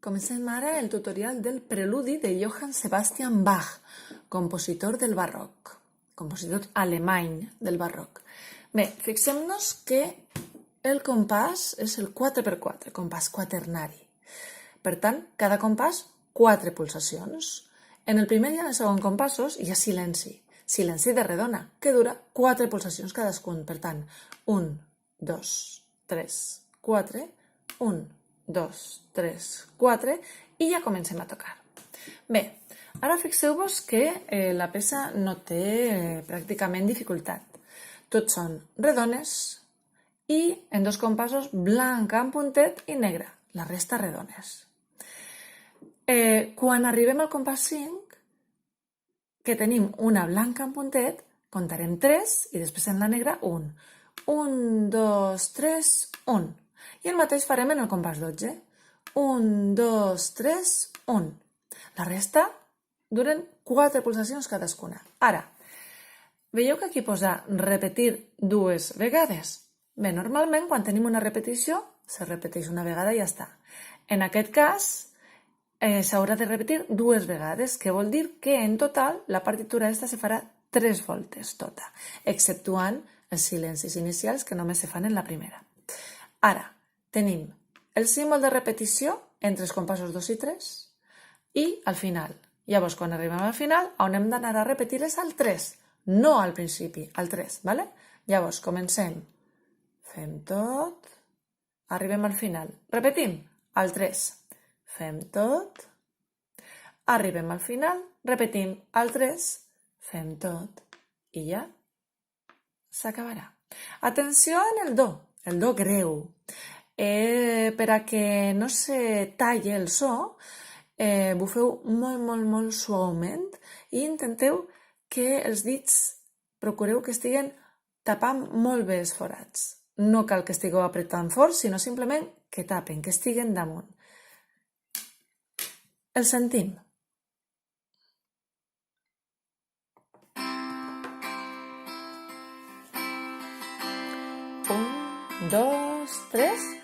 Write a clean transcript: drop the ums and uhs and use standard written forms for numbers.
Comencem ara el tutorial del preludi de Johann Sebastian Bach, compositor del barroc, compositor alemany del barroc. Bé, fixem-nos que el compàs és el 4x4, compàs quaternari. Per tant, cada compàs, 4 pulsacions. En el primer i en el segon compassos hi ha silenci, silenci de redona, que dura 4 pulsacions cadascun. Per tant, 1, 2, 3, 4, 1, 2, 3, 4 i ja comencem a tocar. Bé, ara fixeu-vos que la peça no té pràcticament dificultat. Tots són redones i en 2 compassos blanc amb puntet i negre, la resta redones. Quan arribem al compàs 5, que tenim una blanca amb puntet, comptarem 3 i després en la negra 1. 1, 2, 3, 1. I el mateix farem en el compàs 12. 1, 2, 3, 1. La resta duren 4 pulsacions cadascuna. Ara, veieu que aquí posa repetir 2 vegades? Bé, normalment quan tenim una repetició, se repeteix una vegada i ja està. En aquest cas, s'haurà de repetir 2 vegades, que vol dir que en total la partitura aquesta se farà 3 voltes tota, exceptuant els silencis inicials que només se fan en la primera. Ara, tenim el símbol de repetició entre els compassos 2 i 3 i al final. Llavors, quan arribem al final, on hem d'anar a repetir és al 3, no al principi, al 3, ¿vale? Llavors, comencem. Fem tot. Arribem al final. Repetim, al 3. Fem tot. Arribem al final. Repetim, al 3. Fem tot. I ja s'acabarà. Atenció en el do greu. Per a que no se talli el so, bufeu molt suaument i intenteu que els dits procureu que estiguen tapant molt bé els forats. No cal que estigueu apretant fort, sinó simplement que tapen, que estiguen damunt. El sentim. 1, 2, 3...